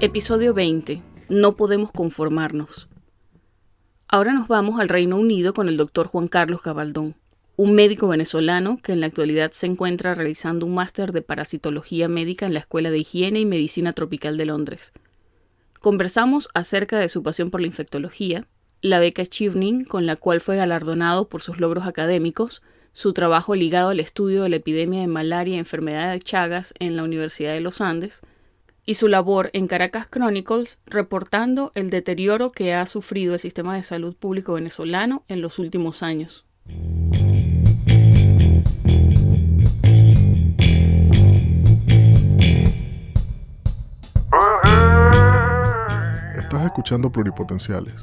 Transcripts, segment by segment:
Episodio 20. No podemos conformarnos. Ahora nos vamos al Reino Unido con el Dr. Juan Carlos Gabaldón, un médico venezolano que en la actualidad se encuentra realizando un máster de parasitología médica en la Escuela de Higiene y Medicina Tropical de Londres. Conversamos acerca de su pasión por la infectología, la beca Chevening con la cual fue galardonado por sus logros académicos, su trabajo ligado al estudio de la epidemia de malaria y enfermedad de Chagas en la Universidad de los Andes, y su labor en Caracas Chronicles reportando el deterioro que ha sufrido el sistema de salud público venezolano en los últimos años. Estás escuchando Pluripotenciales,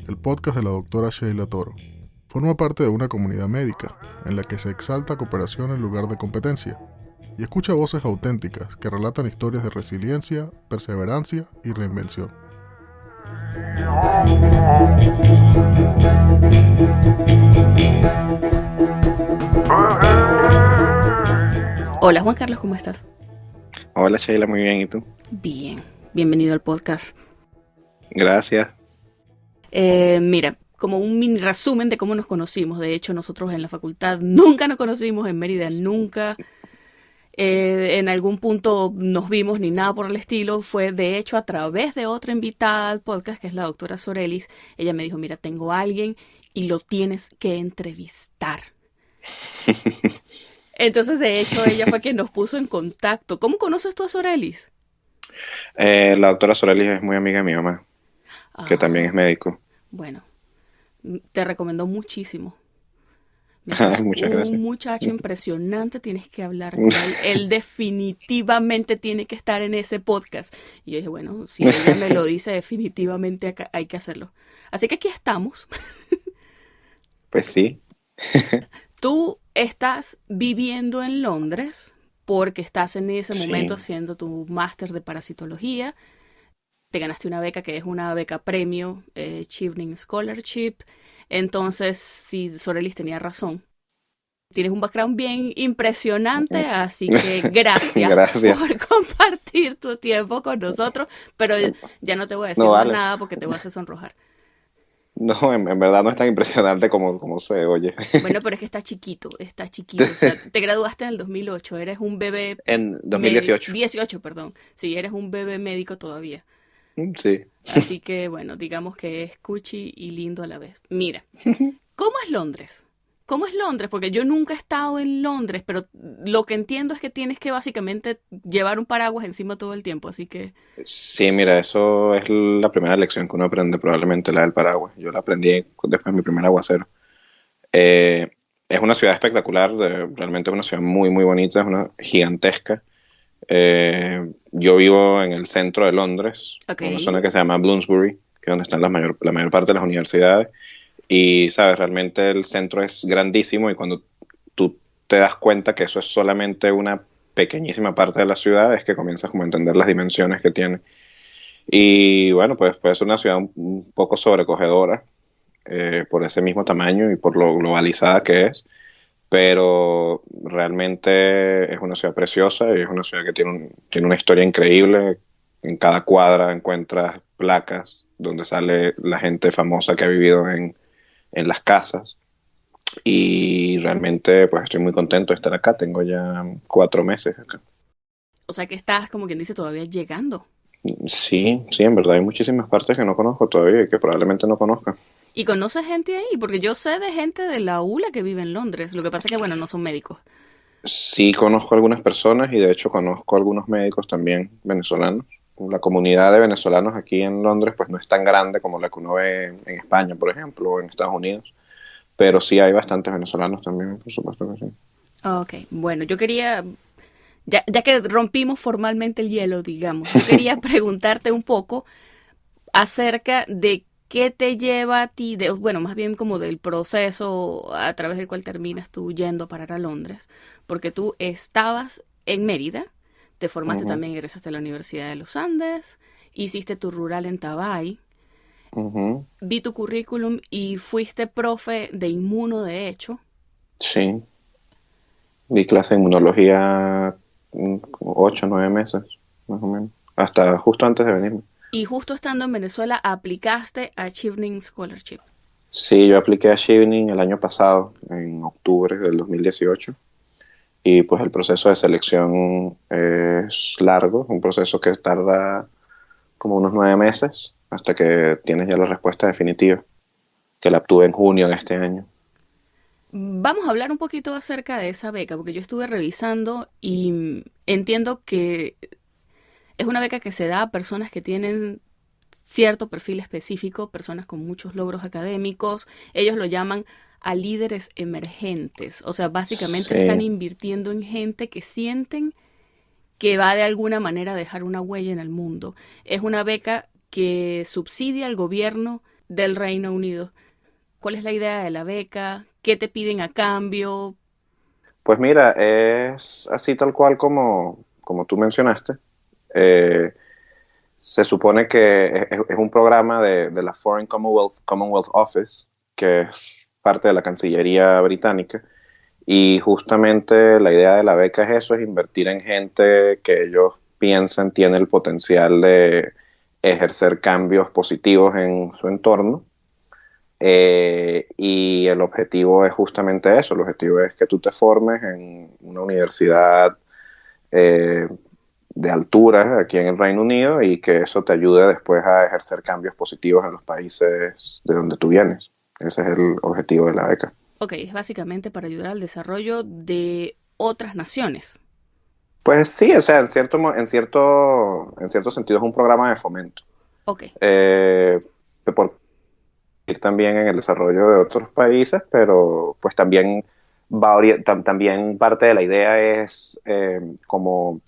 el podcast de la doctora Sheila Toro. Forma parte de una comunidad médica en la que se exalta cooperación en lugar de competencia y escucha voces auténticas que relatan historias de resiliencia, perseverancia y reinvención. Hola Juan Carlos, ¿cómo estás? Hola Sheila, muy bien, ¿y tú? Bien, bienvenido al podcast. Gracias. Mira, como un mini resumen de cómo nos conocimos. De hecho, nosotros en la facultad nunca nos conocimos, en Mérida nunca. En algún punto nos vimos ni nada por el estilo. Fue de hecho a través de otra invitada al podcast, que es la doctora Sorelis. Ella me dijo, mira, tengo a alguien y lo tienes que entrevistar. Entonces, de hecho, ella fue quien nos puso en contacto. ¿Cómo conoces tú a Sorelis? La doctora Sorelis es muy amiga de mi mamá, que también es médico. Bueno, te recomiendo muchísimo. Muchas gracias. Un muchacho impresionante, tienes que hablar con él. Él definitivamente tiene que estar en ese podcast. Y yo dije, bueno, si ella me lo dice, definitivamente hay que hacerlo. Así que aquí estamos. Pues sí. Tú estás viviendo en Londres porque estás en ese momento haciendo tu máster de parasitología. Te ganaste una beca que es una beca premio, Chevening Scholarship. Entonces, sí, Sorelis tenía razón. Tienes un background bien impresionante, así que gracias por compartir tu tiempo con nosotros. Pero ya no te voy a decir más nada porque te voy a hacer sonrojar. No, en verdad no es tan impresionante como se oye. Bueno, pero es que está chiquito. O sea, te graduaste en el 2008, eres un bebé... En 2018. 18, perdón. Sí, eres un bebé médico todavía. Sí. Así que, bueno, digamos que es cuchi y lindo a la vez. Mira, ¿cómo es Londres? ¿Cómo es Londres? Porque yo nunca he estado en Londres, pero lo que entiendo es que tienes que básicamente llevar un paraguas encima todo el tiempo, así que... Sí, mira, eso es la primera lección que uno aprende, probablemente la del paraguas. Yo la aprendí después de mi primer aguacero. Es una ciudad espectacular, realmente es una ciudad muy, muy bonita, es una gigantesca. Yo vivo en el centro de Londres, una zona que se llama Bloomsbury, que es donde están la mayor parte de las universidades. Y, sabes, realmente el centro es grandísimo y cuando tú te das cuenta que eso es solamente una pequeñísima parte de la ciudad, es que comienzas como a entender las dimensiones que tiene. Y bueno, pues puede ser una ciudad un poco sobrecogedora por ese mismo tamaño y por lo globalizada que es, pero realmente es una ciudad preciosa y es una ciudad que tiene una historia increíble. En cada cuadra encuentras placas donde sale la gente famosa que ha vivido en las casas y realmente pues estoy muy contento de estar acá. Tengo ya 4 meses acá. O sea que estás, como quien dice, todavía llegando. Sí, en verdad hay muchísimas partes que no conozco todavía y que probablemente no conozca. ¿Y conoces gente ahí? Porque yo sé de gente de la ULA que vive en Londres. Lo que pasa es que, bueno, no son médicos. Sí conozco algunas personas y de hecho conozco algunos médicos también venezolanos. La comunidad de venezolanos aquí en Londres pues no es tan grande como la que uno ve en España, por ejemplo, o en Estados Unidos, pero sí hay bastantes venezolanos también, por supuesto que sí. Ok, bueno, yo quería, ya que rompimos formalmente el hielo, digamos, yo quería preguntarte un poco acerca de qué te lleva a ti, bueno, más bien como del proceso a través del cual terminas tú yendo a parar a Londres, porque tú estabas en Mérida. Te formaste también, egresaste a la Universidad de los Andes, hiciste tu rural en Tabay. Vi tu currículum y fuiste profe de inmuno, de hecho. Sí, di clase de inmunología 8 o 9 meses, más o menos. hasta justo antes de venirme. Y justo estando en Venezuela, aplicaste a Chevening Scholarship. Sí, yo apliqué a Chevening el año pasado, en octubre del 2018, y pues el proceso de selección es largo, un proceso que tarda como unos 9 meses hasta que tienes ya la respuesta definitiva, que la obtuve en junio de este año. Vamos a hablar un poquito acerca de esa beca, porque yo estuve revisando y entiendo que es una beca que se da a personas que tienen cierto perfil específico, personas con muchos logros académicos. Ellos lo llaman a líderes emergentes. O sea, básicamente están Sí, invirtiendo en gente que sienten que va de alguna manera a dejar una huella en el mundo. Es una beca que subsidia al gobierno del Reino Unido. ¿Cuál es la idea de la beca? ¿Qué te piden a cambio? pues mira, es así tal cual como tú mencionaste. Eh, Se supone que es un programa de la Foreign Commonwealth Office, que es parte de la Cancillería británica, y justamente la idea de la beca es eso, es invertir en gente que ellos piensan tiene el potencial de ejercer cambios positivos en su entorno. Y el objetivo es justamente eso, el objetivo es que tú te formes en una universidad eh, de altura aquí en el Reino Unido y que eso te ayude después a ejercer cambios positivos en los países de donde tú vienes. Ese es el objetivo de la beca. Ok, es básicamente para ayudar al desarrollo de otras naciones. Pues sí, o sea, en cierto sentido es un programa de fomento. Ok, Eh, por ir también en el desarrollo de otros países, pero pues también también parte de la idea es como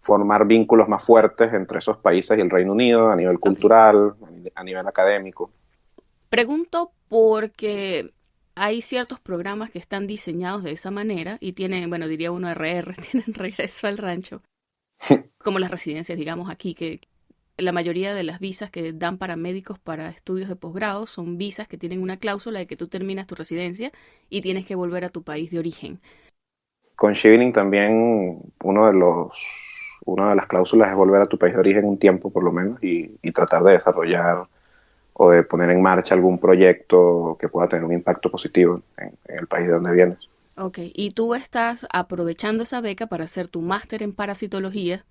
formar vínculos más fuertes entre esos países y el Reino Unido a nivel ok. cultural, a nivel académico. Pregunto porque hay ciertos programas que están diseñados de esa manera y tienen, bueno, diría uno RR, tienen regreso al rancho, como las residencias, digamos aquí, que la mayoría de las visas que dan para médicos para estudios de posgrado son visas que tienen una cláusula de que tú terminas tu residencia y tienes que volver a tu país de origen. Con Shivering también una de las cláusulas es volver a tu país de origen un tiempo por lo menos y tratar de desarrollar o de poner en marcha algún proyecto que pueda tener un impacto positivo en el país de donde vienes. Ok, y tú estás aprovechando esa beca para hacer tu máster en parasitología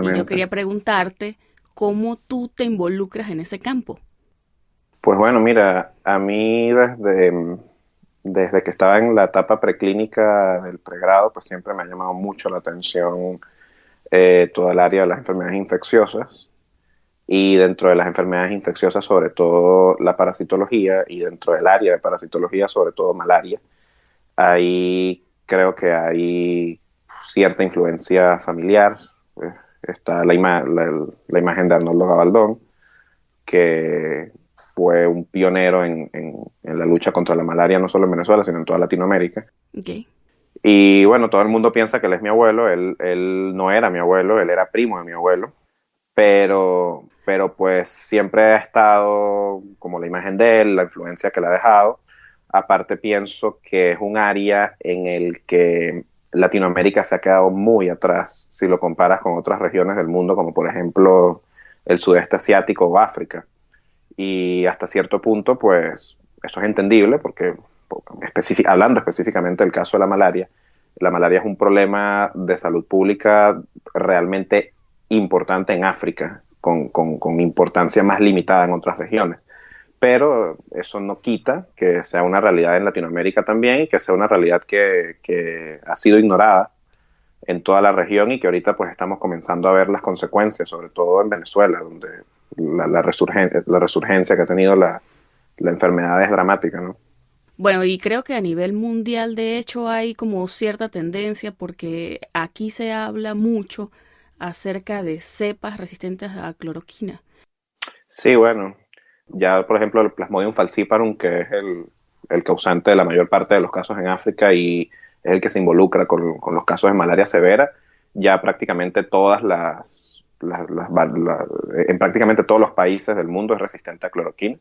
y yo Exactamente. quería preguntarte cómo tú te involucras en ese campo. Pues bueno, mira, a mí desde que estaba en la etapa preclínica del pregrado, pues siempre me ha llamado mucho la atención toda el área de las enfermedades infecciosas y dentro de las enfermedades infecciosas sobre todo la parasitología y dentro del área de parasitología sobre todo malaria. Ahí creo que hay cierta influencia familiar. Eh, Está la imagen de Arnoldo Gabaldón, que fue un pionero en la lucha contra la malaria, no solo en Venezuela, sino en toda Latinoamérica. Ok, Y bueno, todo el mundo piensa que él es mi abuelo, él no era mi abuelo, él era primo de mi abuelo, pero pues siempre ha estado como la imagen de él, la influencia que le ha dejado. Aparte pienso que es un área en el que Latinoamérica se ha quedado muy atrás si lo comparas con otras regiones del mundo, como por ejemplo el sudeste asiático o África. Y hasta cierto punto, pues eso es entendible porque hablando específicamente del caso de la malaria es un problema de salud pública realmente importante en África, con importancia más limitada en otras regiones. Pero eso no quita que sea una realidad en Latinoamérica también y que sea una realidad que ha sido ignorada en toda la región y que ahorita pues estamos comenzando a ver las consecuencias, sobre todo en Venezuela, donde la resurgencia que ha tenido la enfermedad es dramática, ¿no? bueno, y creo que a nivel mundial de hecho hay como cierta tendencia porque aquí se habla mucho acerca de cepas resistentes a cloroquina. Sí, bueno, ya por ejemplo el Plasmodium falciparum, que es el causante de la mayor parte de los casos en África y es el que se involucra con los casos de malaria severa, ya prácticamente en prácticamente todos los países del mundo es resistente a cloroquina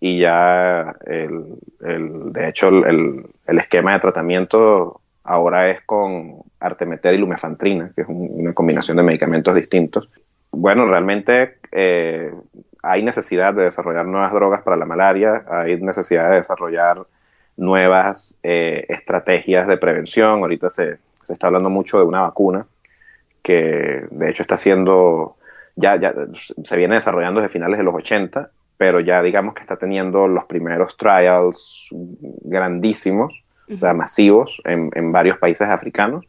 y ya de hecho el esquema de tratamiento ahora es con artemether y lumefantrina, que es una Sí. combinación de medicamentos distintos. Bueno, realmente hay necesidad de desarrollar nuevas drogas para la malaria, hay necesidad de desarrollar nuevas estrategias de prevención. Ahorita se está hablando mucho de una vacuna que de hecho está siendo, ya se viene desarrollando desde finales de los 80, pero ya digamos que está teniendo los primeros trials grandísimos, o sea, masivos en varios países africanos,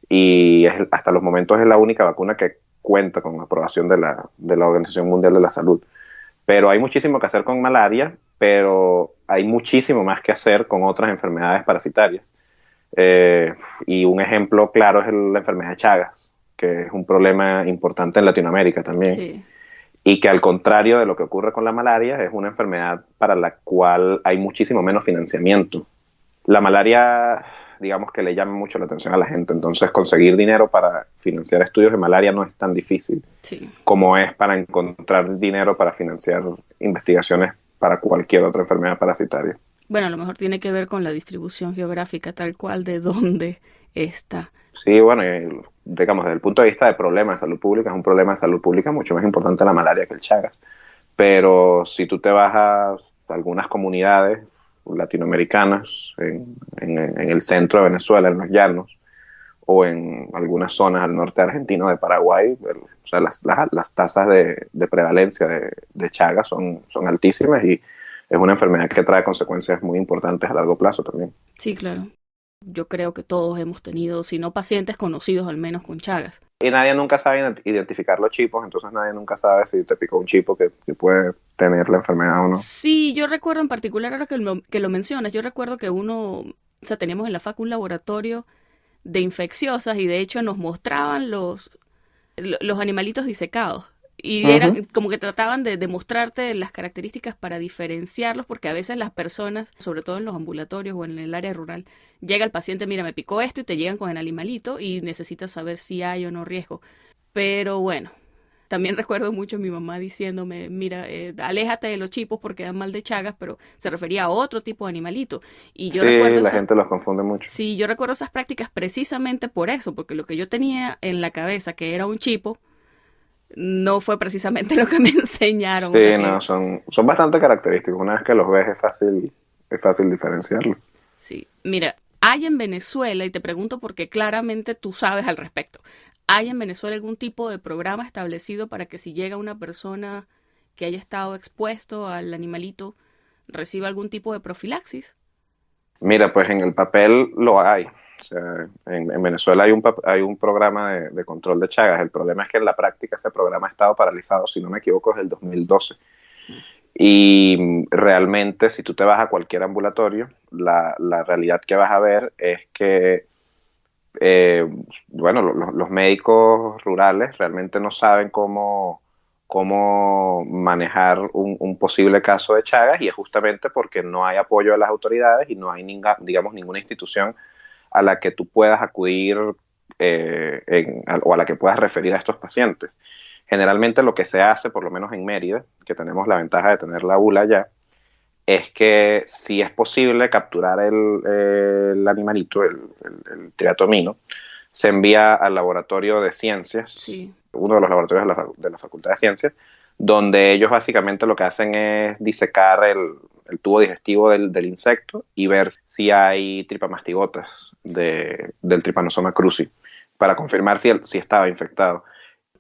y hasta los momentos es la única vacuna que cuenta con aprobación de la Organización Mundial de la Salud. Pero hay muchísimo que hacer con malaria, pero hay muchísimo más que hacer con otras enfermedades parasitarias. Y un ejemplo claro es la enfermedad de Chagas, que es un problema importante en Latinoamérica también. Sí. Y que al contrario de lo que ocurre con la malaria, es una enfermedad para la cual hay muchísimo menos financiamiento. La malaria, digamos que le llama mucho la atención a la gente, entonces conseguir dinero para financiar estudios de malaria no es tan difícil Sí. como es para encontrar dinero para financiar investigaciones para cualquier otra enfermedad parasitaria. Bueno, a lo mejor tiene que ver con la distribución geográfica tal cual de dónde está. Sí, bueno, digamos, desde el punto de vista de problema de salud pública, es un problema de salud pública mucho más importante la malaria que el Chagas. Pero si tú te vas a algunas comunidades latinoamericanas, en el centro de Venezuela, en los llanos, o en algunas zonas al norte argentino de Paraguay, o sea, las tasas de prevalencia de Chagas son altísimas y es una enfermedad que trae consecuencias muy importantes a largo plazo también. Sí, claro. Yo creo que todos hemos tenido, si no pacientes conocidos, al menos con Chagas. Y nadie nunca sabe identificar los chipos, entonces nadie nunca sabe si te picó un chipo que puede tener la enfermedad o no. Sí, yo recuerdo en particular, ahora que lo mencionas, yo recuerdo que o sea, teníamos en la facu un laboratorio de infecciosas y de hecho nos mostraban los animalitos disecados. Y era como que trataban de mostrarte las características para diferenciarlos, porque a veces las personas, sobre todo en los ambulatorios o en el área rural, llega el paciente, mira, me picó esto, y te llegan con el animalito y necesitas saber si hay o no riesgo. Pero bueno, también recuerdo mucho a mi mamá diciéndome, mira, aléjate de los chipos porque dan mal de Chagas, pero se refería a otro tipo de animalito. Y yo Sí, recuerdo la gente los confunde mucho. sí, yo recuerdo esas prácticas precisamente por eso, porque lo que yo tenía en la cabeza que era un chipo, no fue precisamente lo que me enseñaron. Sí, O sea que, no, son bastante característicos. Una vez que los ves es fácil diferenciarlos. sí. Mira, hay en Venezuela, y te pregunto porque claramente tú sabes al respecto, ¿hay en Venezuela algún tipo de programa establecido para que si llega una persona que haya estado expuesto al animalito, reciba algún tipo de profilaxis? Mira, pues en el papel lo hay. O sea, en Venezuela hay un programa de control de Chagas. El problema es que en la práctica ese programa ha estado paralizado, si no me equivoco, desde el 2012. Y realmente, si tú te vas a cualquier ambulatorio, la realidad que vas a ver es que, bueno, los médicos rurales realmente no saben cómo manejar un posible caso de Chagas, y es justamente porque no hay apoyo de las autoridades y no hay, digamos, ninguna institución a la que tú puedas acudir o a la que puedas referir a estos pacientes. Generalmente lo que se hace, por lo menos en Mérida, que tenemos la ventaja de tener la ULA allá, es que si es posible capturar el animalito, el triatomino, se envía al laboratorio de ciencias, Sí. uno de los laboratorios de la Facultad de Ciencias, donde ellos básicamente lo que hacen es disecar el tubo digestivo del insecto y ver si hay tripamastigotas del Trypanosoma cruzi, para confirmar si estaba infectado.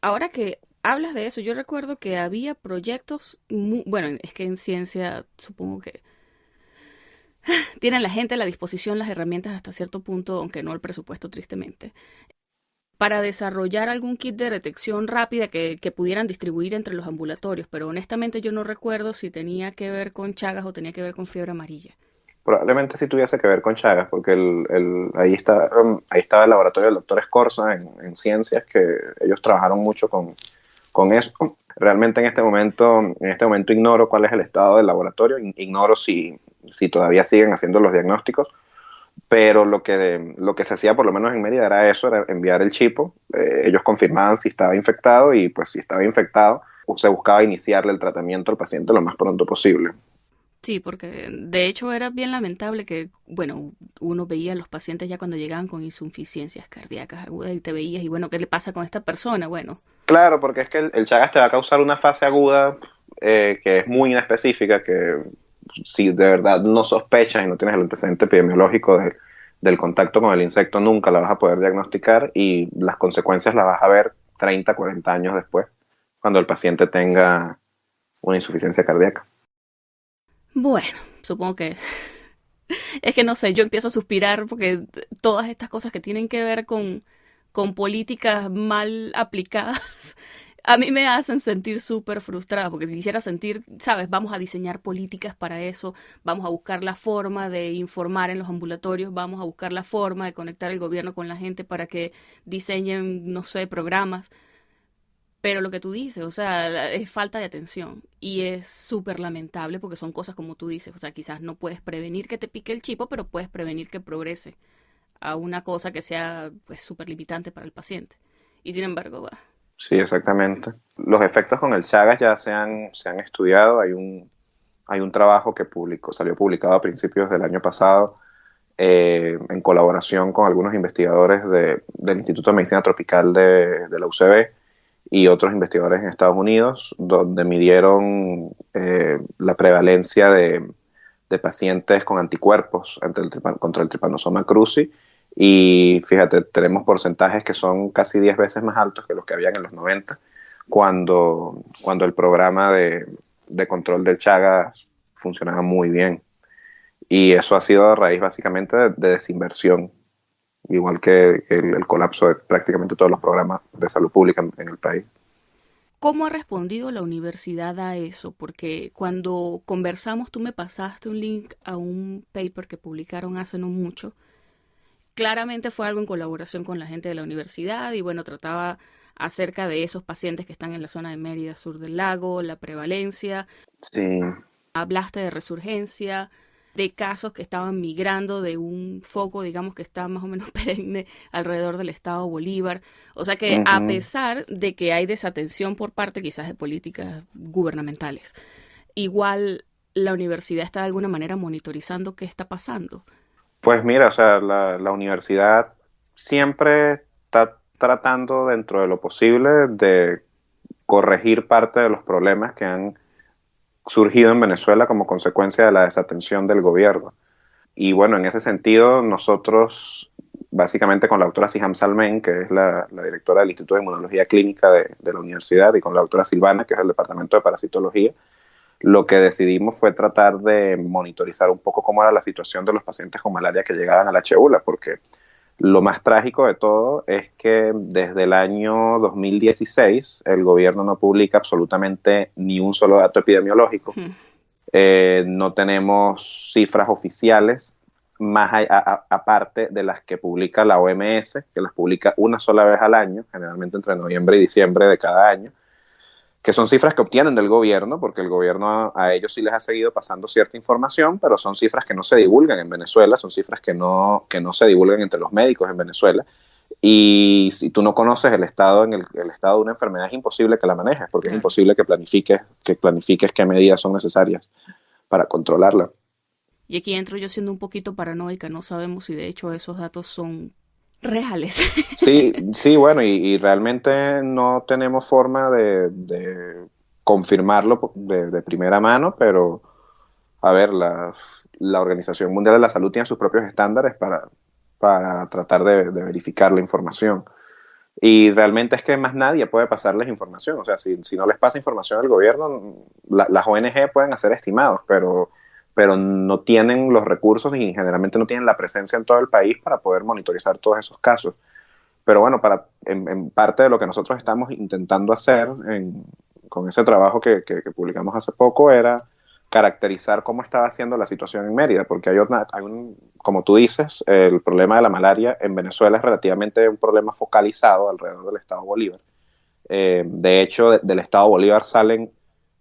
Ahora que hablas de eso, yo recuerdo que había proyectos, bueno, es que en ciencia supongo que tienen la gente a la disposición las herramientas hasta cierto punto, aunque no el presupuesto tristemente, para desarrollar algún kit de detección rápida que pudieran distribuir entre los ambulatorios, pero honestamente yo no recuerdo si tenía que ver con Chagas o tenía que ver con fiebre amarilla. Probablemente sí tuviese que ver con Chagas, porque ahí estaba el laboratorio del doctor Escorza en ciencias, que ellos trabajaron mucho con eso. Realmente en este momento ignoro cuál es el estado del laboratorio, ignoro si todavía siguen haciendo los diagnósticos, pero lo que se hacía por lo menos en Mérida era eso, era enviar el chipo, ellos confirmaban si estaba infectado y pues si estaba infectado se buscaba iniciarle el tratamiento al paciente lo más pronto posible. Sí, porque de hecho era bien lamentable que, bueno, uno veía a los pacientes ya cuando llegaban con insuficiencias cardíacas agudas y te veías y bueno, ¿qué le pasa con esta persona? Bueno, Claro, porque es que el Chagas te va a causar una fase aguda que es muy inespecífica, que si de verdad no sospechas y no tienes el antecedente epidemiológico del contacto con el insecto, nunca la vas a poder diagnosticar y las consecuencias las vas a ver 30, 40 años después, cuando el paciente tenga una insuficiencia cardíaca. Bueno, supongo que es que no sé, yo empiezo a suspirar porque todas estas cosas que tienen que ver con políticas mal aplicadas, a mí me hacen sentir súper frustrada porque quisiera sentir, sabes, vamos a diseñar políticas para eso, vamos a buscar la forma de informar en los ambulatorios, vamos a buscar la forma de conectar el gobierno con la gente para que diseñen, no sé, programas. Pero lo que tú dices, o sea, es falta de atención y es súper lamentable porque son cosas como tú dices, o sea, quizás no puedes prevenir que te pique el chipo, pero puedes prevenir que progrese a una cosa que sea pues súper limitante para el paciente. Y sin embargo, bah, Sí, exactamente. Los efectos con el Chagas ya se han estudiado. Hay un trabajo que salió publicado a principios del año pasado en colaboración con algunos investigadores del Instituto de Medicina Tropical de la UCB y otros investigadores en Estados Unidos, donde midieron la prevalencia de pacientes con anticuerpos contra el Trypanosoma cruzi. Y fíjate, tenemos porcentajes que son casi 10 veces más altos que los que habían en los 90, cuando el programa de control del Chagas funcionaba muy bien. Y eso ha sido a raíz básicamente de desinversión, igual que el colapso de prácticamente todos los programas de salud pública en el país. ¿cómo ha respondido la universidad a eso? Porque cuando conversamos tú me pasaste un link a un paper que publicaron hace no mucho. Claramente fue algo en colaboración con la gente de la universidad y bueno, trataba acerca de esos pacientes que están en la zona de Mérida, sur del lago, la prevalencia. Sí, Hablaste de resurgencia, de casos que estaban migrando de un foco, digamos, que está más o menos perenne alrededor del estado Bolívar. O sea que a ujú. pesar de que hay desatención por parte quizás de políticas gubernamentales, igual la universidad está de alguna manera monitorizando qué está pasando. Pues mira, o sea, la universidad siempre está tratando dentro de lo posible de corregir parte de los problemas que han surgido en Venezuela como consecuencia de la desatención del gobierno. Y bueno, en ese sentido, nosotros, básicamente con la doctora Siham Salmen, que es la directora del Instituto de Inmunología Clínica de la universidad, y con la doctora Silvana, que es el Departamento de Parasitología, lo que decidimos fue tratar de monitorizar un poco cómo era la situación de los pacientes con malaria que llegaban a la Cheula, porque lo más trágico de todo es que desde el año 2016 el gobierno no publica absolutamente ni un solo dato epidemiológico. Hmm. No tenemos cifras oficiales más aparte de las que publica la OMS, que las publica una sola vez al año, generalmente entre noviembre y diciembre de cada año, que son cifras que obtienen del gobierno, porque el gobierno a ellos sí les ha seguido pasando cierta información, pero son cifras que no se divulgan en Venezuela, son cifras que no se divulgan entre los médicos en Venezuela. Y si tú no conoces el estado el estado de una enfermedad, es imposible que la manejes, porque es Claro. imposible que planifiques qué medidas son necesarias para controlarla. Y aquí entro yo siendo un poquito paranoica, no sabemos si de hecho esos datos son reales. Sí, sí, bueno, y realmente no tenemos forma de confirmarlo de primera mano, pero a ver, la Organización Mundial de la Salud tiene sus propios estándares para tratar de verificar la información. Y realmente es que más nadie puede pasarles información. O sea, si no les pasa información al gobierno, las ONG pueden hacer estimados, pero no tienen los recursos y generalmente no tienen la presencia en todo el país para poder monitorizar todos esos casos. Pero bueno, en parte de lo que nosotros estamos intentando hacer con ese trabajo que publicamos hace poco era caracterizar cómo estaba siendo la situación en Mérida, porque como tú dices, el problema de la malaria en Venezuela es relativamente un problema focalizado alrededor del estado Bolívar. De hecho, del estado Bolívar salen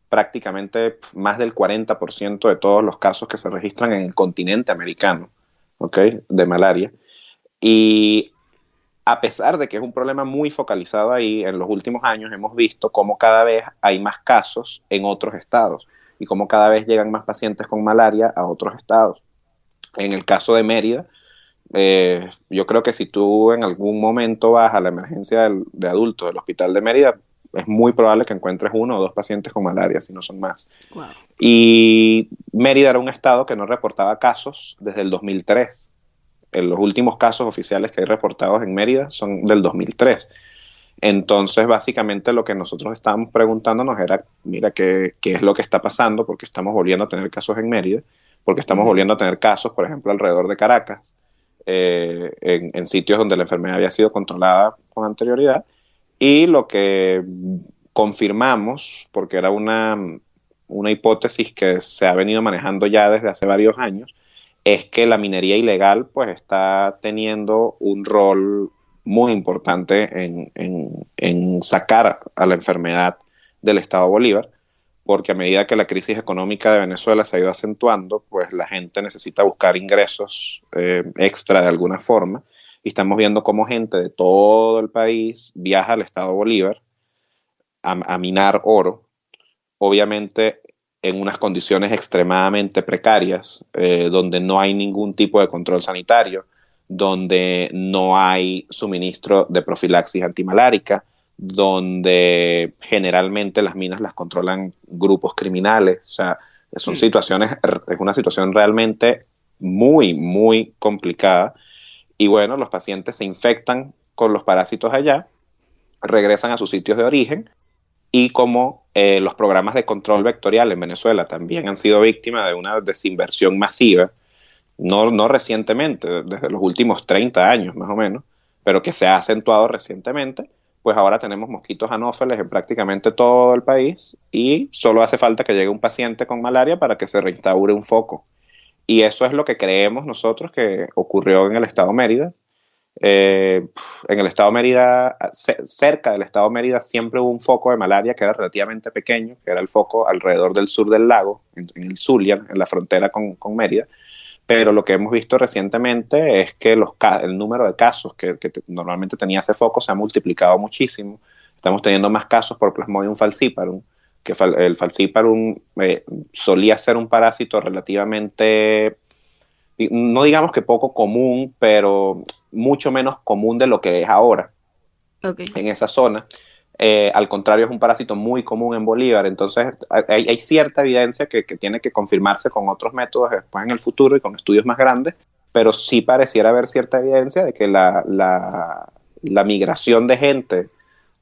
prácticamente más del 40% de todos los casos que se registran en el continente americano, ¿ok? De malaria. Y a pesar de que es un problema muy focalizado ahí, en los últimos años hemos visto cómo cada vez hay más casos en otros estados y cómo cada vez llegan más pacientes con malaria a otros estados. En el caso de Mérida, yo creo que si tú en algún momento vas a la emergencia de adultos del hospital de Mérida, es muy probable que encuentres 1 o 2 pacientes con malaria, si no son más. Wow. Y Mérida era un estado que no reportaba casos desde el 2003. Los últimos casos oficiales que hay reportados en Mérida son del 2003. Entonces, básicamente lo que nosotros estábamos preguntándonos era, mira, ¿qué es lo que está pasando? Porque estamos volviendo a tener casos en Mérida, porque estamos volviendo a tener casos, por ejemplo, alrededor de Caracas, en sitios donde la enfermedad había sido controlada con anterioridad. Y lo que confirmamos, porque era una hipótesis que se ha venido manejando ya desde hace varios años, es que la minería ilegal pues está teniendo un rol muy importante en sacar a la enfermedad del Estado Bolívar, porque a medida que la crisis económica de Venezuela se ha ido acentuando, pues la gente necesita buscar ingresos extra de alguna forma, y estamos viendo cómo gente de todo el país viaja al Estado Bolívar a minar oro, obviamente en unas condiciones extremadamente precarias, donde no hay ningún tipo de control sanitario, donde no hay suministro de profilaxis antimalárica, donde generalmente las minas las controlan grupos criminales. O sea, son situaciones, es una situación realmente muy, muy complicada. Y bueno, los pacientes se infectan con los parásitos allá, regresan a sus sitios de origen, y como los programas de control vectorial en Venezuela también han sido víctimas de una desinversión masiva, no recientemente, desde los últimos 30 años más o menos, pero que se ha acentuado recientemente, pues ahora tenemos mosquitos anófeles en prácticamente todo el país, y solo hace falta que llegue un paciente con malaria para que se reinstaure un foco. Y eso es lo que creemos nosotros que ocurrió en el estado Mérida. En el estado Mérida, cerca del estado Mérida, siempre hubo un foco de malaria que era relativamente pequeño, que era el foco alrededor del sur del lago, en el Zulia, en la frontera con Mérida. Pero lo que hemos visto recientemente es que el número de casos que normalmente tenía ese foco se ha multiplicado muchísimo. Estamos teniendo más casos por Plasmodium falciparum, que el falciparum solía ser un parásito relativamente, no digamos que poco común, pero mucho menos común de lo que es ahora en esa zona. Al contrario, es un parásito muy común en Bolívar. Entonces hay cierta evidencia que tiene que confirmarse con otros métodos después en el futuro y con estudios más grandes, pero sí pareciera haber cierta evidencia de que la migración de gente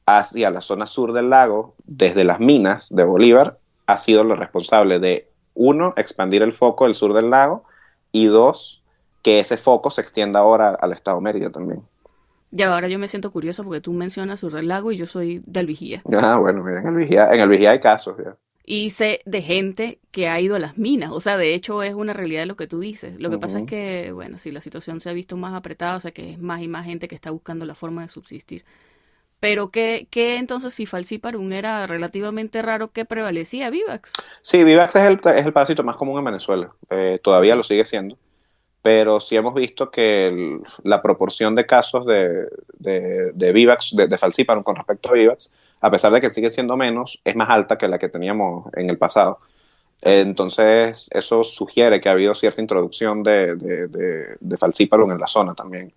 hacia la zona sur del lago desde las minas de Bolívar ha sido lo responsable de, 1, expandir el foco del sur del lago, y 2, que ese foco se extienda ahora al estado Mérida también. Ya, ahora yo me siento curioso porque tú mencionas Sur del Lago y yo soy del Vigía. Ah, bueno, mira, en el Vigía hay casos. Ya. Y sé de gente que ha ido a las minas. O sea, de hecho es una realidad lo que tú dices. Lo que pasa es que, bueno, sí, la situación se ha visto más apretada, o sea que es más y más gente que está buscando la forma de subsistir. Pero ¿qué entonces, si falciparum era relativamente raro, qué prevalecía? ¿Vivax? Sí, Vivax es el parásito más común en Venezuela. Todavía lo sigue siendo. Pero sí hemos visto que la proporción de casos de Vivax, de falciparum con respecto a Vivax, a pesar de que sigue siendo menos, es más alta que la que teníamos en el pasado. Entonces, eso sugiere que ha habido cierta introducción de falciparum en la zona también.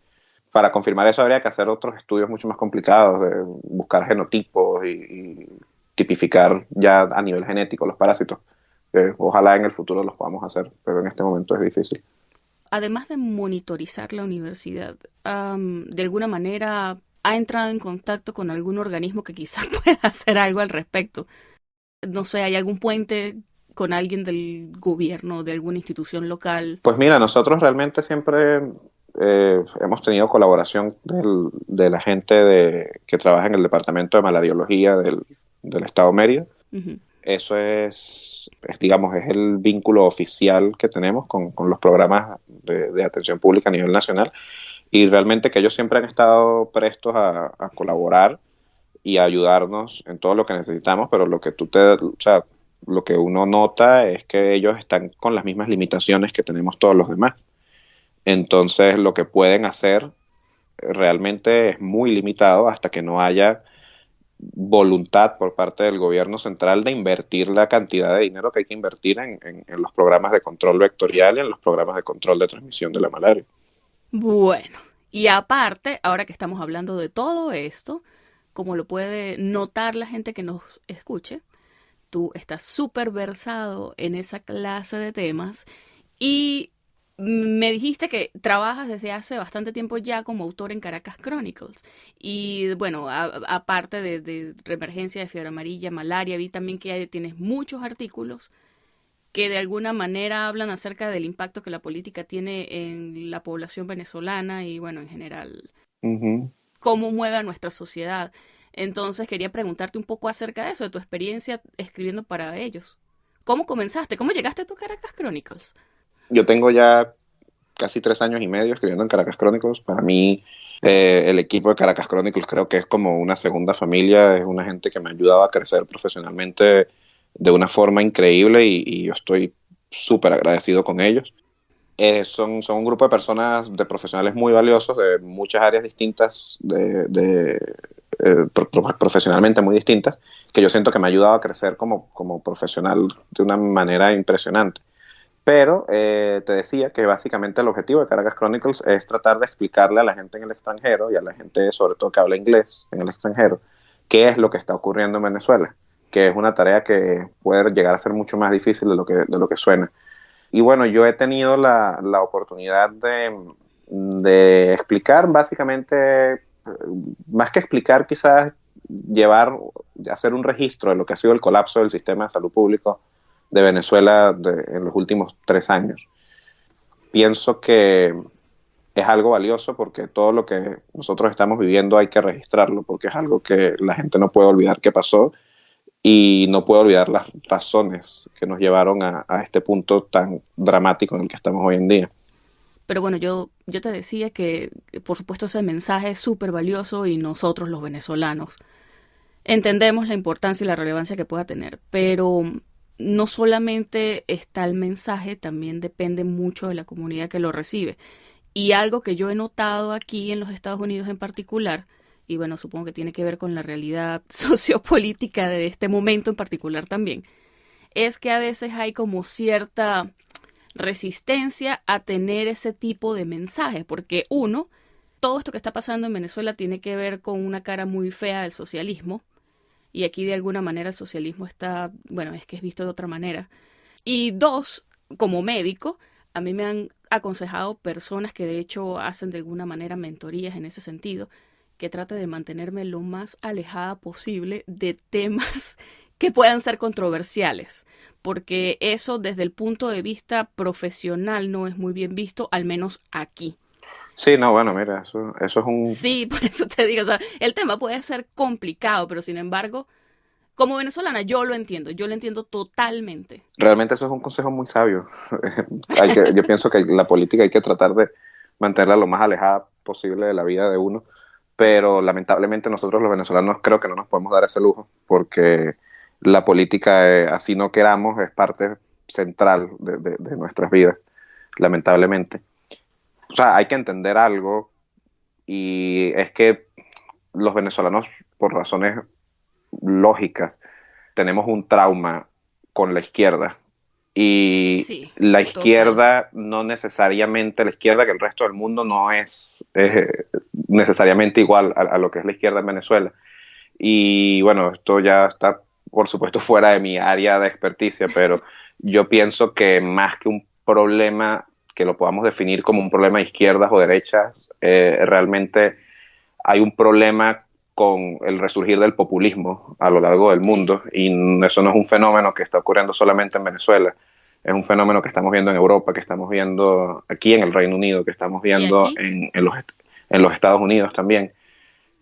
Para confirmar eso habría que hacer otros estudios mucho más complicados, de buscar genotipos y tipificar ya a nivel genético los parásitos. Ojalá en el futuro los podamos hacer, pero en este momento es difícil. Además de monitorizar la universidad, ¿de alguna manera ha entrado en contacto con algún organismo que quizás pueda hacer algo al respecto? No sé, ¿hay algún puente con alguien del gobierno, de alguna institución local? Pues mira, nosotros realmente siempre hemos tenido colaboración de la gente que trabaja en el departamento de malariología del estado Mérida. Uh-huh. Eso digamos, es el vínculo oficial que tenemos con los programas de atención pública a nivel nacional, y realmente que ellos siempre han estado prestos a colaborar y a ayudarnos en todo lo que necesitamos, pero lo que uno nota es que ellos están con las mismas limitaciones que tenemos todos los demás. Entonces, lo que pueden hacer realmente es muy limitado hasta que no haya voluntad por parte del gobierno central de invertir la cantidad de dinero que hay que invertir en los programas de control vectorial y en los programas de control de transmisión de la malaria. Bueno, y aparte, ahora que estamos hablando de todo esto, como lo puede notar la gente que nos escuche, tú estás súper versado en esa clase de temas y me dijiste que trabajas desde hace bastante tiempo ya como autor en Caracas Chronicles. Y bueno, aparte de reemergencia de fiebre amarilla, malaria, vi también que tienes muchos artículos que de alguna manera hablan acerca del impacto que la política tiene en la población venezolana y bueno, en general, Ujú. cómo mueve a nuestra sociedad. Entonces quería preguntarte un poco acerca de eso, de tu experiencia escribiendo para ellos. ¿Cómo comenzaste? ¿Cómo llegaste a tu Caracas Chronicles? Yo tengo ya casi 3 años y medio escribiendo en Caracas Chronicles. Para mí, el equipo de Caracas Chronicles creo que es como una segunda familia, es una gente que me ha ayudado a crecer profesionalmente de una forma increíble y yo estoy súper agradecido con ellos. Son un grupo de personas, de profesionales muy valiosos de muchas áreas distintas, profesionalmente muy distintas, que yo siento que me ha ayudado a crecer como profesional de una manera impresionante. Pero te decía que básicamente el objetivo de Caracas Chronicles es tratar de explicarle a la gente en el extranjero y a la gente sobre todo que habla inglés en el extranjero qué es lo que está ocurriendo en Venezuela, que es una tarea que puede llegar a ser mucho más difícil de lo que suena. Y bueno, yo he tenido la oportunidad de explicar básicamente, más que explicar quizás, hacer un registro de lo que ha sido el colapso del sistema de salud público de Venezuela en los últimos 3 años. Pienso que es algo valioso porque todo lo que nosotros estamos viviendo hay que registrarlo porque es algo que la gente no puede olvidar que pasó y no puede olvidar las razones que nos llevaron a este punto tan dramático en el que estamos hoy en día. Pero bueno, yo te decía que por supuesto ese mensaje es súper valioso y nosotros los venezolanos entendemos la importancia y la relevancia que pueda tener, pero no solamente está el mensaje, también depende mucho de la comunidad que lo recibe. Y algo que yo he notado aquí en los Estados Unidos en particular, y bueno, supongo que tiene que ver con la realidad sociopolítica de este momento en particular también, es que a veces hay como cierta resistencia a tener ese tipo de mensajes, porque uno, todo esto que está pasando en Venezuela tiene que ver con una cara muy fea del socialismo, y aquí de alguna manera el socialismo está, bueno, es que es visto de otra manera. Y dos, como médico, a mí me han aconsejado personas que de hecho hacen de alguna manera mentorías en ese sentido, que trate de mantenerme lo más alejada posible de temas que puedan ser controversiales, porque eso desde el punto de vista profesional no es muy bien visto, al menos aquí. Sí, no, bueno, mira, eso es un... Sí, por eso te digo, o sea, el tema puede ser complicado, pero sin embargo, como venezolana yo lo entiendo totalmente. Realmente eso es un consejo muy sabio. Yo pienso que la política hay que tratar de mantenerla lo más alejada posible de la vida de uno, pero lamentablemente nosotros los venezolanos creo que no nos podemos dar ese lujo, porque la política, así no queramos, es parte central de nuestras vidas, lamentablemente. O sea, hay que entender algo, y es que los venezolanos, por razones lógicas, tenemos un trauma con la izquierda. Y Sí, la total. izquierda, no necesariamente, la izquierda que el resto del mundo no es necesariamente igual a lo que es la izquierda en Venezuela. Y bueno, esto ya está, por supuesto, fuera de mi área de experticia, pero yo pienso que más que un problema que lo podamos definir como un problema de izquierdas o derechas, realmente hay un problema con el resurgir del populismo a lo largo del Sí. mundo, y eso no es un fenómeno que está ocurriendo solamente en Venezuela, es un fenómeno que estamos viendo en Europa, que estamos viendo aquí en el Reino Unido, que estamos Y viendo aquí, en los Estados Unidos también.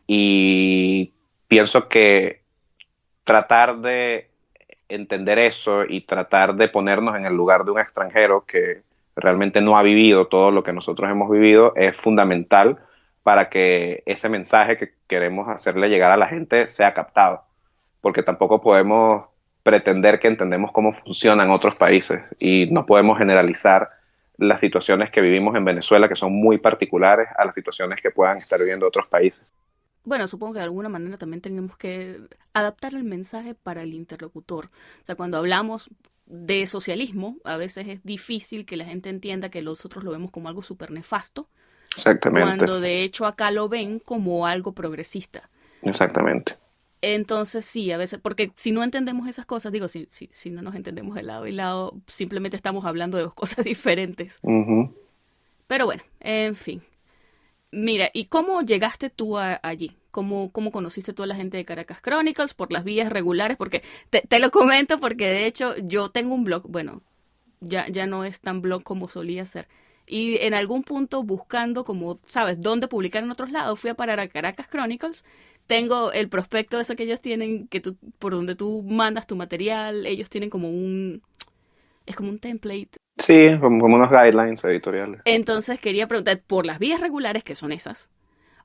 Y pienso que tratar de entender eso y tratar de ponernos en el lugar de un extranjero que realmente no ha vivido todo lo que nosotros hemos vivido es fundamental para que ese mensaje que queremos hacerle llegar a la gente sea captado, porque tampoco podemos pretender que entendemos cómo funcionan otros países y no podemos generalizar las situaciones que vivimos en Venezuela, que son muy particulares, a las situaciones que puedan estar viviendo otros países. bueno, supongo que de alguna manera también tenemos que adaptar el mensaje para el interlocutor. O sea, cuando hablamos de socialismo, a veces es difícil que la gente entienda que nosotros lo vemos como algo súper nefasto, Exactamente. cuando de hecho acá lo ven como algo progresista. Exactamente. Entonces sí, a veces, porque si no entendemos esas cosas, digo, si no nos entendemos de lado y lado, simplemente estamos hablando de dos cosas diferentes. Ujú. Pero bueno, en fin. Mira, ¿y cómo llegaste tú allí? ¿Cómo conociste tú a la gente de Caracas Chronicles? ¿Por las vías regulares? Porque te lo comento porque de hecho yo tengo un blog, bueno, ya no es tan blog como solía ser. Y en algún punto buscando como, ¿sabes?, dónde publicar en otros lados, fui a parar a Caracas Chronicles. Tengo el prospecto ese que ellos tienen, por donde tú mandas tu material, ellos tienen como es como un template. Sí, como unos guidelines editoriales. Entonces quería preguntar, por las vías regulares, que son esas,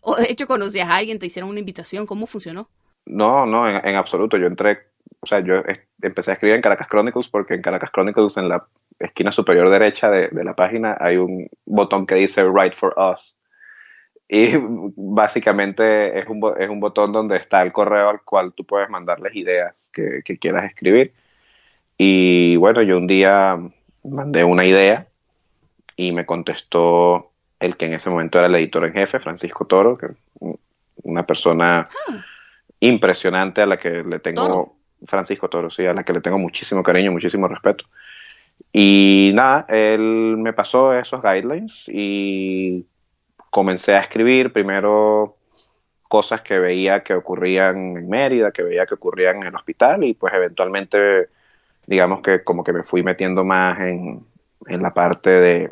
o de hecho conocías a alguien, te hicieron una invitación, ¿cómo funcionó? No, no, en absoluto. Yo entré, o sea, empecé a escribir en Caracas Chronicles porque en Caracas Chronicles, en la esquina superior derecha de la página, hay un botón que dice Write for Us. Y básicamente es un botón donde está el correo al cual tú puedes mandarles ideas que quieras escribir. Y bueno, yo un día mandé una idea y me contestó el que en ese momento era el editor en jefe, Francisco Toro, que una persona Ah, impresionante a la que le Toro. tengo, Francisco Toro, sí, a la que le tengo muchísimo cariño, muchísimo respeto. Y nada, él me pasó esos guidelines y comencé a escribir primero cosas que veía que ocurrían en Mérida, que veía que ocurrían en el hospital y pues eventualmente, digamos que como que me fui metiendo más en la parte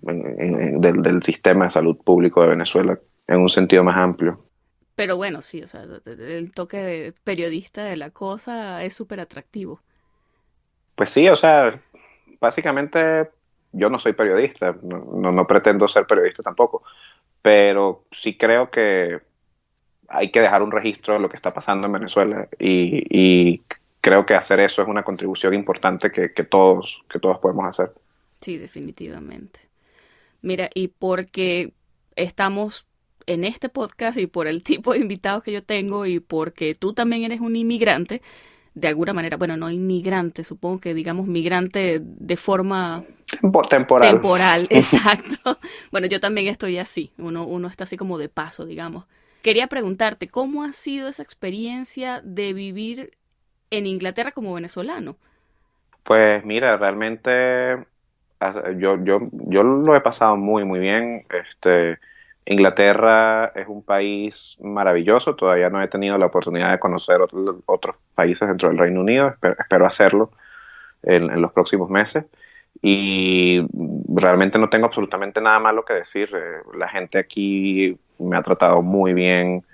del sistema de salud público de Venezuela en un sentido más amplio. Pero bueno, sí, o sea, el toque de periodista de la cosa es súper atractivo. Pues sí, o sea, básicamente yo no soy periodista, no pretendo ser periodista tampoco, pero sí creo que hay que dejar un registro de lo que está pasando en Venezuela y creo que hacer eso es una contribución importante que todos podemos hacer. Sí, definitivamente. Mira, y porque estamos en este podcast y por el tipo de invitados que yo tengo y porque tú también eres un inmigrante, de alguna manera, bueno, no inmigrante, supongo que digamos migrante de forma Temporal. temporal, exacto. Bueno, yo también estoy así, uno está así como de paso, digamos. Quería preguntarte, ¿cómo ha sido esa experiencia de vivir en Inglaterra como venezolano? Pues mira, realmente yo lo he pasado muy, muy bien. Inglaterra es un país maravilloso. Todavía no he tenido la oportunidad de conocer otros países dentro del Reino Unido. Espero hacerlo en los próximos meses. Y realmente no tengo absolutamente nada malo que decir. La gente aquí me ha tratado muy bien.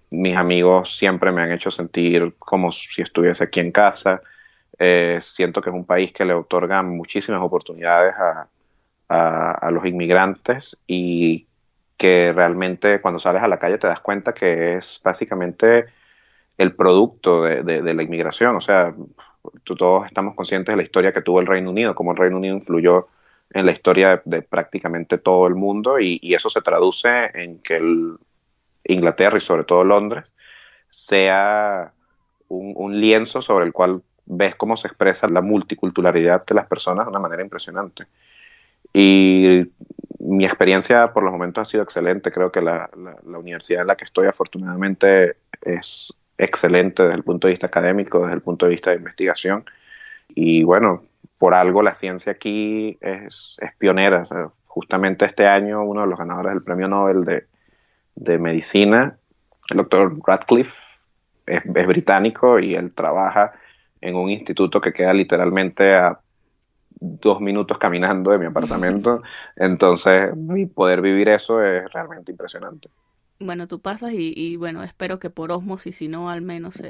Mis amigos siempre me han hecho sentir como si estuviese aquí en casa. Siento que es un país que le otorga muchísimas oportunidades a los inmigrantes y que realmente cuando sales a la calle te das cuenta que es básicamente el producto de la inmigración. O sea, todos estamos conscientes de la historia que tuvo el Reino Unido, cómo el Reino Unido influyó en la historia de prácticamente todo el mundo y eso se traduce en que Inglaterra y sobre todo Londres sea un lienzo sobre el cual ves cómo se expresa la multiculturalidad de las personas de una manera impresionante. Y mi experiencia por los momentos ha sido excelente. Creo que la universidad en la que estoy afortunadamente es excelente desde el punto de vista académico, desde el punto de vista de investigación. Y bueno, por algo la ciencia aquí es pionera. O sea, justamente este año uno de los ganadores del Premio Nobel de Medicina, el doctor Radcliffe, es británico y él trabaja en un instituto que queda literalmente a 2 minutos caminando de mi apartamento. Entonces, poder vivir eso es realmente impresionante. Bueno, tú pasas y bueno, espero que por osmosis, si no, al menos...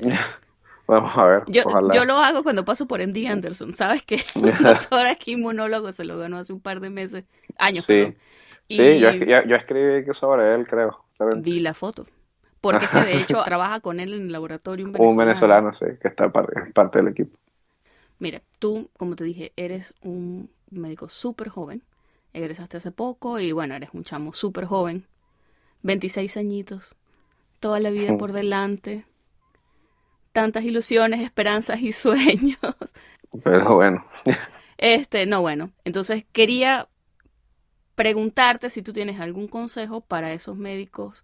Vamos a ver, Yo ojalá. lo hago cuando paso por MD Anderson, ¿sabes? Que un doctor aquí inmunólogo se lo ganó hace un par de meses, años, perdón. Sí, sí, Y yo escribí sobre él, creo, justamente. vi la foto. Porque es que de hecho trabaja con él en el laboratorio un Un venezolano. venezolano, sí, que está es parte del equipo. Mira, tú, como te dije, eres un médico súper joven. Egresaste hace poco y bueno, eres un chamo súper joven. 26 añitos. Toda la vida por delante. Tantas ilusiones, esperanzas y sueños. Pero bueno, No, bueno. Entonces quería preguntarte si tú tienes algún consejo para esos médicos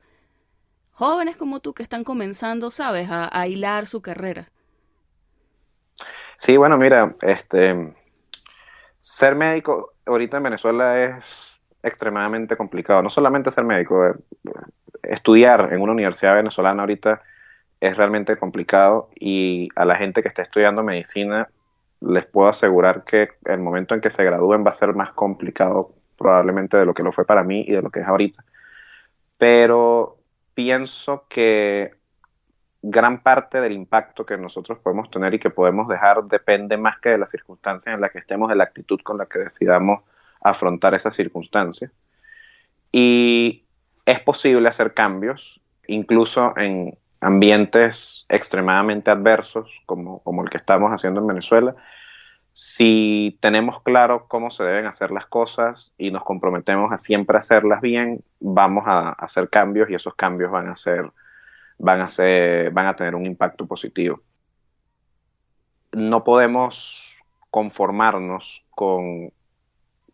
jóvenes como tú que están comenzando, ¿sabes?, a hilar su carrera. Sí, bueno, mira, ser médico ahorita en Venezuela es extremadamente complicado. No solamente ser médico, estudiar en una universidad venezolana ahorita es realmente complicado, y a la gente que está estudiando medicina les puedo asegurar que el momento en que se gradúen va a ser más complicado probablemente de lo que lo fue para mí y de lo que es ahorita. Pero pienso que gran parte del impacto que nosotros podemos tener y que podemos dejar depende más que de las circunstancias en las que estemos, de la actitud con la que decidamos afrontar esas circunstancias. Y es posible hacer cambios, incluso en ambientes extremadamente adversos, como el que estamos haciendo en Venezuela, si tenemos claro cómo se deben hacer las cosas y nos comprometemos a siempre hacerlas bien. Vamos a hacer cambios, y esos cambios van a tener un impacto positivo. No podemos conformarnos con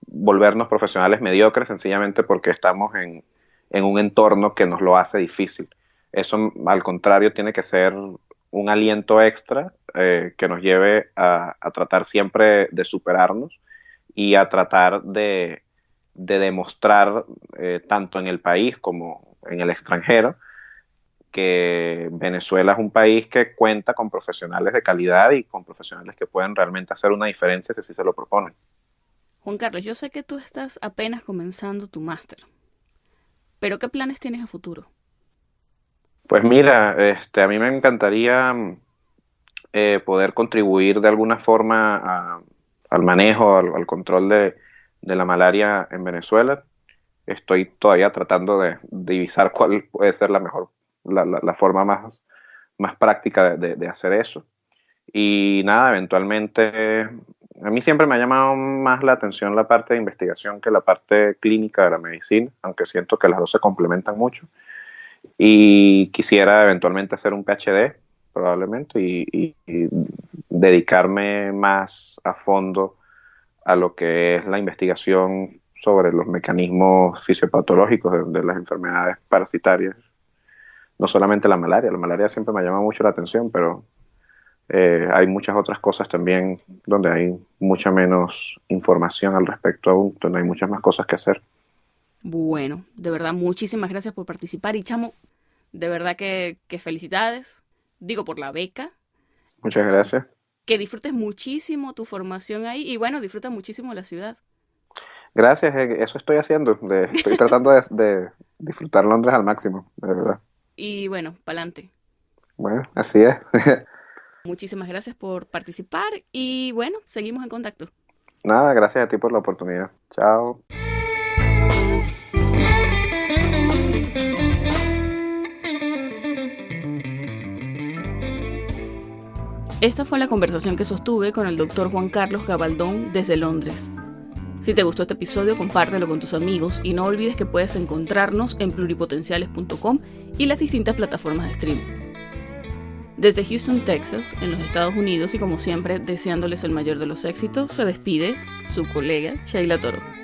volvernos profesionales mediocres sencillamente porque estamos en un entorno que nos lo hace difícil. Eso, al contrario, tiene que ser un aliento extra que nos lleve a tratar siempre de superarnos y a tratar de demostrar, tanto en el país como en el extranjero, que Venezuela es un país que cuenta con profesionales de calidad y con profesionales que pueden realmente hacer una diferencia si así se lo proponen. Juan Carlos, yo sé que tú estás apenas comenzando tu máster, pero ¿qué planes tienes a futuro? Pues mira, a mí me encantaría poder contribuir de alguna forma al manejo, al control de la malaria en Venezuela. Estoy todavía tratando de divisar cuál puede ser la forma más práctica de hacer eso. Y nada, eventualmente, a mí siempre me ha llamado más la atención la parte de investigación que la parte clínica de la medicina, aunque siento que las dos se complementan mucho. Y quisiera eventualmente hacer un PhD, probablemente, y dedicarme más a fondo a lo que es la investigación sobre los mecanismos fisiopatológicos de las enfermedades parasitarias. No solamente la malaria siempre me llama mucho la atención, pero hay muchas otras cosas también donde hay mucha menos información al respecto aún, donde hay muchas más cosas que hacer. Bueno, de verdad, muchísimas gracias por participar. Y chamo, de verdad que felicidades. Digo, por la beca. Muchas gracias. Que disfrutes muchísimo tu formación ahí y bueno, disfruta muchísimo la ciudad. Gracias, eso estoy haciendo. Estoy tratando de disfrutar Londres al máximo, de verdad. Y bueno, pa'lante. Bueno, así es. Muchísimas gracias por participar y bueno, seguimos en contacto. Nada, gracias a ti por la oportunidad. Chao. Esta fue la conversación que sostuve con el doctor Juan Carlos Gabaldón desde Londres. Si te gustó este episodio, compártelo con tus amigos y no olvides que puedes encontrarnos en pluripotenciales.com y las distintas plataformas de streaming. Desde Houston, Texas, en los Estados Unidos, y como siempre, deseándoles el mayor de los éxitos, se despide su colega Sheila Toro.